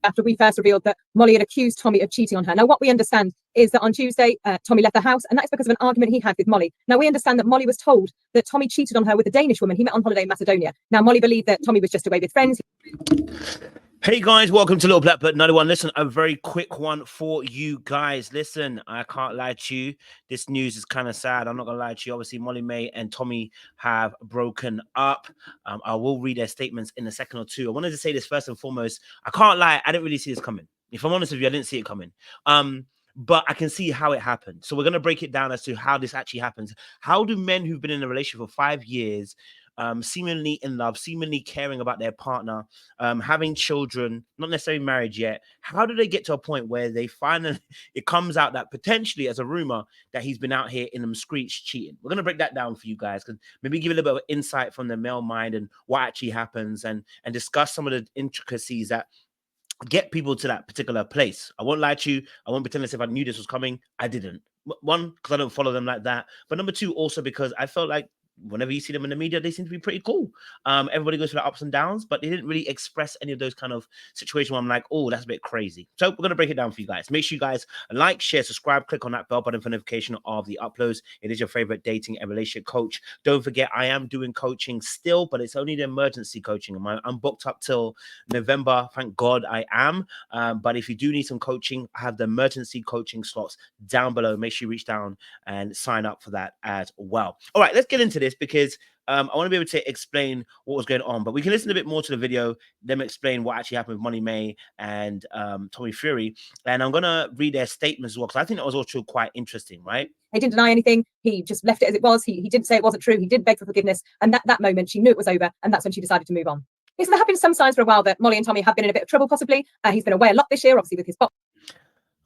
after we first revealed that Molly had accused Tommy of cheating on her. Now, what we understand is that on Tuesday, Tommy left the house, and that's because of an argument he had with Molly. Now, we understand that Molly was told that Tommy cheated on her with a Danish woman he met on holiday in Macedonia. Now, Molly believed that Tommy was just away with friends. Hey guys, welcome to Little Black But Another One. Listen, a very quick one for you guys. Listen, I can't lie to you. This news is kind of sad. I'm not gonna lie to you. Obviously, Molly May and Tommy have broken up. I will read their statements in a second or two. I wanted to say this first and foremost. I can't lie, I didn't really see this coming. If I'm honest with you, I didn't see it coming. But I can see how it happened. So we're gonna break it down as to how this actually happens. How do men who've been in a relationship for 5 years, seemingly in love, seemingly caring about their partner, having children, not necessarily married yet, how do they get to a point where they finally, it comes out that potentially as a rumor that he's been out here in them streets cheating? We're going to break that down for you guys, because maybe give a little bit of insight from the male mind and what actually happens, and discuss some of the intricacies that get people to that particular place. I won't lie to you. I won't pretend as if I knew this was coming. I didn't. One, because I don't follow them like that. But number two, also because I felt like whenever you see them in the media, they seem to be pretty cool. Everybody goes through the ups and downs, but they didn't really express any of those kind of situations where I'm like, oh, that's a bit crazy. So we're going to break it down for you guys. Make sure you guys like, share, subscribe, click on that bell button for notification of the uploads. It is your favorite dating and relationship coach. Don't forget, I am doing coaching still, but it's only the emergency coaching. I'm booked up till November. Thank God I am. But if you do need some coaching, I have the emergency coaching slots down below. Make sure you reach down and sign up for that as well. All right, let's get into this, because I want to be able to explain what was going on, but we can listen a bit more to the video, them explain what actually happened with Molly May and Tommy Fury. And I'm going to read their statements as well, because I think that was also quite interesting, right? He didn't deny anything. He just left it as it was. He didn't say it wasn't true. He did beg for forgiveness. And that moment, she knew it was over. And that's when she decided to move on. So there have been some signs for a while that Molly and Tommy have been in a bit of trouble, possibly. He's been away a lot this year, obviously, with his box.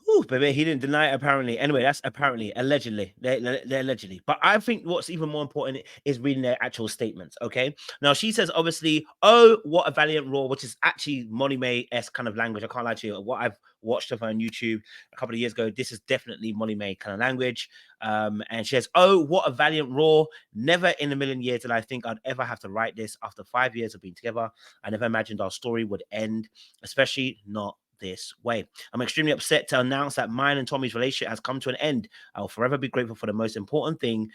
Ooh, baby, he didn't deny it, apparently. Anyway, that's apparently, allegedly. They're allegedly. But I think what's even more important is reading their actual statements, okay? Now, she says, obviously, oh, what a valiant roar, which is actually Molly May-esque kind of language. I can't lie to you. What I've watched of her on YouTube a couple of years ago, this is definitely Molly May kind of language. And she says, oh, what a valiant roar. Never in a million years did I think I'd ever have to write this. After 5 years of being together, I never imagined our story would end, especially not this way. I'm extremely upset to announce that mine and Tommy's relationship has come to an end. I'll forever be grateful for the most important thing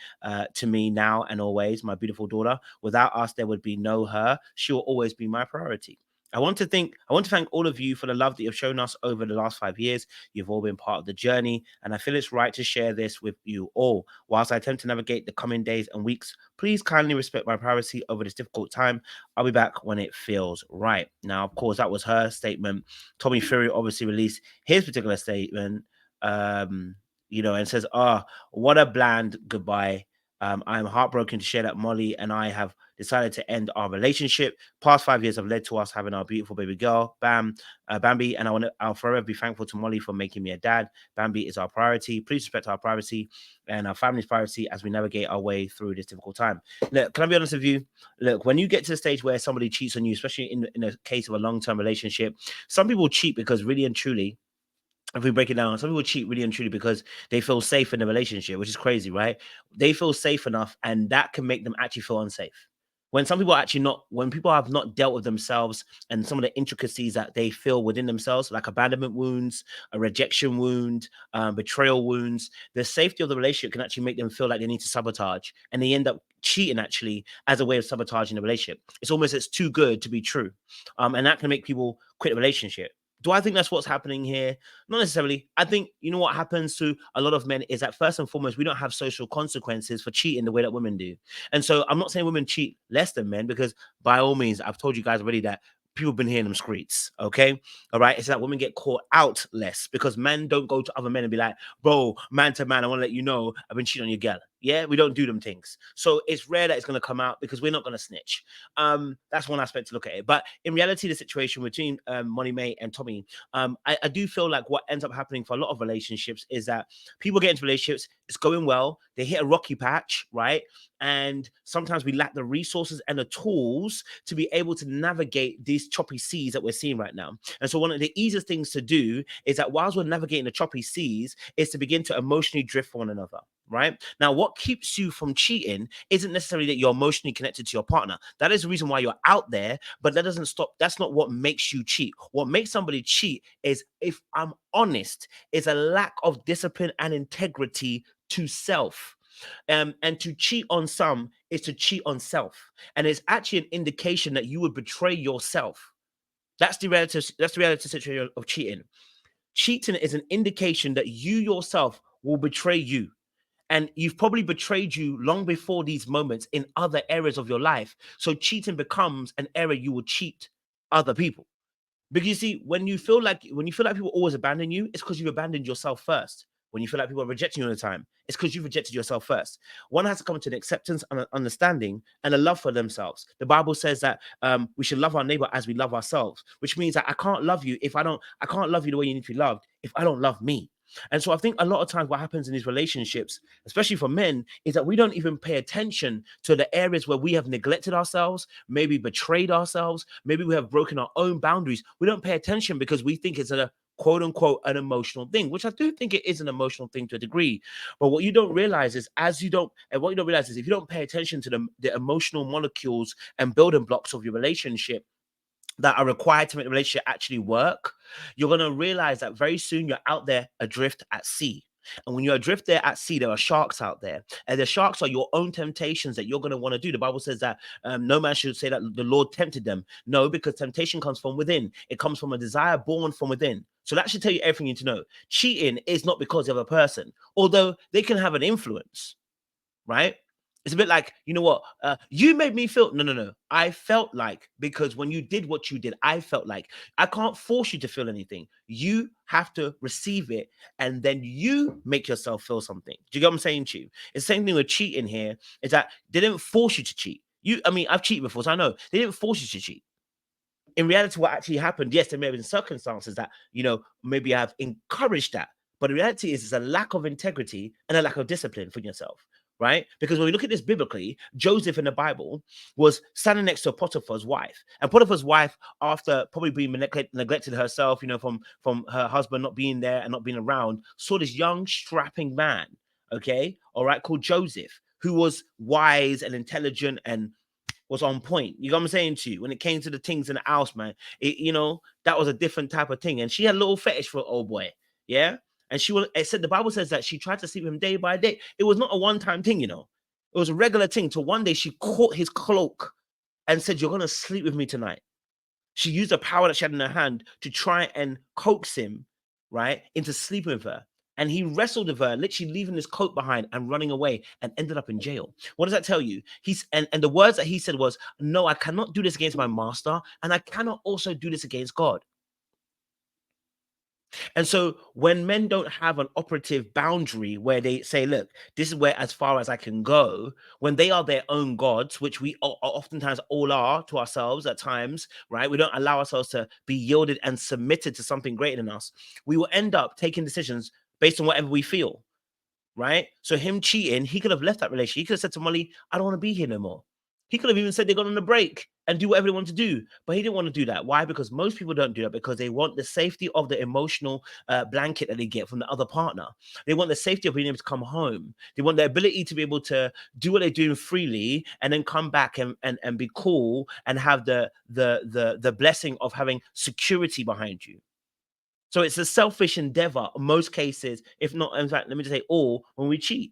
to me now and always, my beautiful daughter. Without us, there would be no her. She will always be my priority. I want to thank all of you for the love that you've shown us over the last 5 years. You've all been part of the journey, and I feel it's right to share this with you all. Whilst I attempt to navigate the coming days and weeks, please kindly respect my privacy over this difficult time. I'll be back when it feels right. Now, of course, that was her statement. Tommy Fury obviously released his particular statement, and says, what a bland goodbye. I'm heartbroken to share that Molly and I have decided to end our relationship. Past 5 years have led to us having our beautiful baby girl, Bambi, and I'll forever be thankful to Molly for making me a dad. Bambi is our priority. Please respect our privacy and our family's privacy as we navigate our way through this difficult time. Look, can I be honest with you? Look, when you get to the stage where somebody cheats on you, especially in a case of a long-term relationship, some people cheat because really and truly, if we break it down, some people cheat really and truly because they feel safe in the relationship, which is crazy, right? They feel safe enough, and that can make them actually feel unsafe. When people have not dealt with themselves and some of the intricacies that they feel within themselves, like abandonment wounds, a rejection wound, betrayal wounds, the safety of the relationship can actually make them feel like they need to sabotage, and they end up cheating actually as a way of sabotaging the relationship. It's too good to be true, and that can make people quit the relationship. Do I think that's what's happening here? Not necessarily. I think, what happens to a lot of men is that first and foremost, we don't have social consequences for cheating the way that women do. And so I'm not saying women cheat less than men, because by all means, I've told you guys already that people have been hearing them streets, okay? All right? It's that women get caught out less because men don't go to other men and be like, bro, man to man, I want to let you know I've been cheating on your girl. Yeah, we don't do them things. So it's rare that it's going to come out because we're not going to snitch. That's one aspect to look at it. But in reality, the situation between Molly May and Tommy, I do feel like what ends up happening for a lot of relationships is that people get into relationships, it's going well, they hit a rocky patch, right? And sometimes we lack the resources and the tools to be able to navigate these choppy seas that we're seeing right now. And so one of the easiest things to do is that whilst we're navigating the choppy seas is to begin to emotionally drift for one another. right? Now, what keeps you from cheating isn't necessarily that you're emotionally connected to your partner. That is the reason why you're out there, but that doesn't stop. That's not what makes you cheat. What makes somebody cheat is, if I'm honest, is a lack of discipline and integrity to self. And to cheat on some is to cheat on self. And it's actually an indication that you would betray yourself. That's the reality. That's the reality situation of cheating. Cheating is an indication that you yourself will betray you. And you've probably betrayed you long before these moments in other areas of your life. So cheating becomes an area you will cheat other people. Because you see, when you feel like people always abandon you, it's because you've abandoned yourself first. When you feel like people are rejecting you all the time, it's because you've rejected yourself first. One has to come to an acceptance and an understanding and a love for themselves. The Bible says that we should love our neighbor as we love ourselves, which means that I can't love you if I can't love you the way you need to be loved if I don't love me. And so I think a lot of times what happens in these relationships, especially for men, is that we don't even pay attention to the areas where we have neglected ourselves, maybe betrayed ourselves, maybe we have broken our own boundaries. We don't pay attention because we think it's a quote unquote an emotional thing, which I do think it is an emotional thing to a degree. But what you don't realize is if you don't pay attention to the emotional molecules and building blocks of your relationship that are required to make the relationship actually work, you're going to realize that very soon you're out there adrift at sea. And when you're adrift there at sea, there are sharks out there. And the sharks are your own temptations that you're going to want to do. The Bible says that no man should say that the Lord tempted them. No, because temptation comes from within. It comes from a desire born from within. So that should tell you everything you need to know. Cheating is not because of a person, although they can have an influence, right? It's a bit like, you know what? You made me feel. No. I felt like, because when you did what you did, I felt like. I can't force you to feel anything. You have to receive it, and then you make yourself feel something. Do you get what I'm saying to you? It's the same thing with cheating here. Is that they didn't force you to cheat. I've cheated before, so I know they didn't force you to cheat. In reality, what actually happened, yes, there may have been circumstances that, maybe I've encouraged that. But the reality is, it's a lack of integrity and a lack of discipline for yourself, right? Because when we look at this biblically, Joseph in the Bible was standing next to Potiphar's wife. And Potiphar's wife, after probably being neglected herself, from her husband not being there and not being around, saw this young, strapping man, okay, all right, called Joseph, who was wise and intelligent and was on point. You know what I'm saying to you? When it came to the things in the house, man, that was a different type of thing. And she had a little fetish for old boy. Yeah. And the Bible says that she tried to sleep with him day by day. It was not a one-time thing, It was a regular thing. Till one day she caught his cloak and said, "You're gonna sleep with me tonight." She used the power that she had in her hand to try and coax him, right, into sleeping with her. And he wrestled with her, literally leaving his coat behind and running away, and ended up in jail. What does that tell you? And the words that he said was, "No, I cannot do this against my master, and I cannot also do this against God." And so when men don't have an operative boundary where they say, "Look, this is where as far as I can go," when they are their own gods, which we oftentimes all are to ourselves at times, right? We don't allow ourselves to be yielded and submitted to something greater than us. We will end up taking decisions based on whatever we feel, right? So him cheating, he could have left that relationship. He could have said to Molly, "I don't want to be here no more." He could have even said they're going on a break and do whatever they want to do. But he didn't want to do that. Why? Because most people don't do that because they want the safety of the emotional blanket that they get from the other partner. They want the safety of being able to come home. They want the ability to be able to do what they're doing freely and then come back and be cool and have the blessing of having security behind you. So it's a selfish endeavor in most cases, if not, in fact, let me just say all, when we cheat.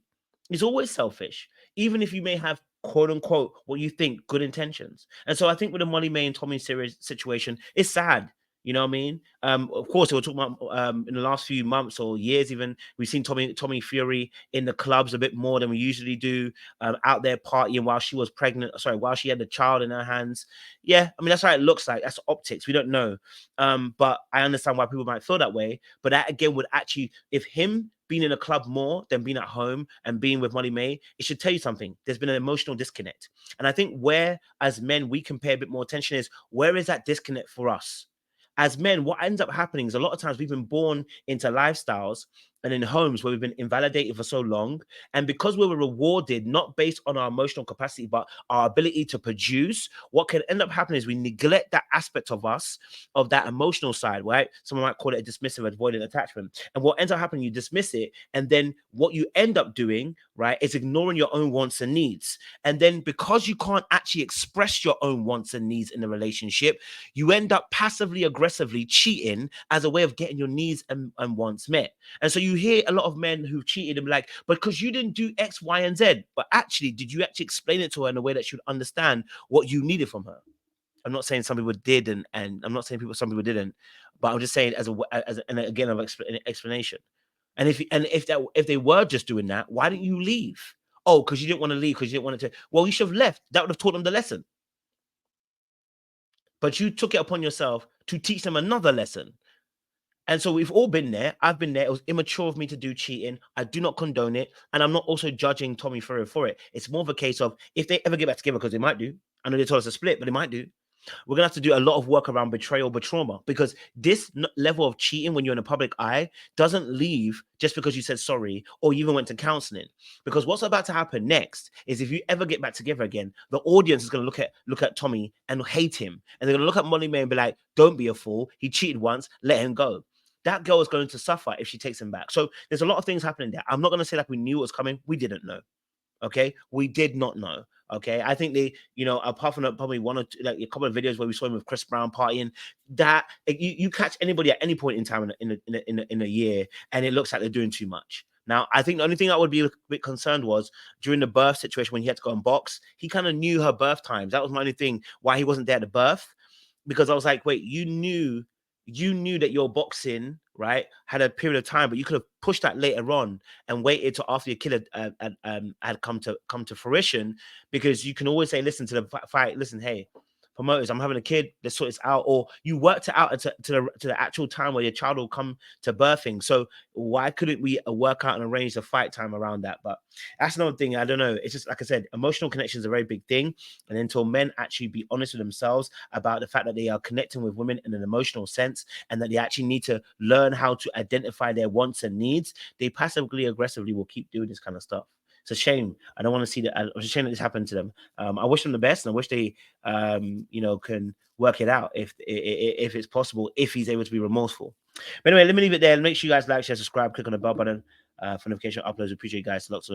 It's always selfish, even if you may have quote unquote what you think good intentions. And so I think with the Molly May and Tommy series situation, it's sad. You know what I mean? Of course, we're talking about in the last few months or years, even we've seen Tommy Fury in the clubs a bit more than we usually do, out there partying while she was pregnant. Sorry, while she had the child in her hands. Yeah, I mean that's how it looks like. That's optics. We don't know, but I understand why people might feel that way. But that again would actually, if him being in a club more than being at home and being with Molly May, it should tell you something. There's been an emotional disconnect. And I think where, as men, we can pay a bit more attention is, where is that disconnect for us? As men, what ends up happening is a lot of times we've been born into lifestyles and in homes where we've been invalidated for so long. And because we were rewarded not based on our emotional capacity, but our ability to produce, what can end up happening is we neglect that aspect of us, of that emotional side, right? Someone might call it a dismissive, avoidant attachment. And what ends up happening, you dismiss it. And then what you end up doing, right, is ignoring your own wants and needs. And then because you can't actually express your own wants and needs in a relationship, you end up passively aggressively cheating as a way of getting your needs and wants met. And so you hear a lot of men who've cheated and be like, but because you didn't do X, Y, and Z. But actually, did you actually explain it to her in a way that she would understand what you needed from her? I'm not saying some people did, and I'm not saying some people didn't, but I'm just saying and again, of explanation. And if they were just doing that, why didn't you leave? Oh, because you didn't want to leave, because you didn't want it to. Well, you should have left. That would have taught them the lesson. But you took it upon yourself to teach them another lesson. And so we've all been there. I've been there. It was immature of me to do cheating. I do not condone it. And I'm not also judging Tommy Fury for it. It's more of a case of if they ever get back together, because they might do. I know they told us to split, but they might do. We're going to have to do a lot of work around betrayal, but trauma, because this level of cheating when you're in a public eye doesn't leave just because you said sorry or you even went to counseling. Because what's about to happen next is if you ever get back together again, the audience is going to look at Tommy and hate him. And they're going to look at Molly May and be like, don't be a fool. He cheated once. Let him go. That girl is going to suffer if she takes him back. So there's a lot of things happening there. I'm not going to say like we knew it was coming. We didn't know. Okay, we did not know. Okay, I think they, apart from probably one or two, like a couple of videos where we saw him with Chris Brown partying, that you catch anybody at any point in time in a year, and it looks like they're doing too much. Now, I think the only thing I would be a bit concerned was during the birth situation when he had to go and box. He kind of knew her birth times. That was my only thing why he wasn't there at the birth, because I was like, wait, you knew that your boxing, right, had a period of time, but you could have pushed that later on and waited till after your kid had come to fruition, because you can always say, listen to the fight, listen, hey, promoters, I'm having a kid, let's sort this out. Or you worked it out to the actual time where your child will come to birthing. So why couldn't we work out and arrange the fight time around that? But that's another thing. I don't know. It's just like I said, emotional connection is a very big thing. And until men actually be honest with themselves about the fact that they are connecting with women in an emotional sense, and that they actually need to learn how to identify their wants and needs, they passively aggressively will keep doing this kind of stuff. It's a shame. I don't want to see that. It's a shame that this happened to them. I wish them the best, and I wish they, can work it out if it's possible, if he's able to be remorseful. But anyway, let me leave it there. Make sure you guys like, share, subscribe, click on the bell button for notification uploads. Appreciate you guys. Lots of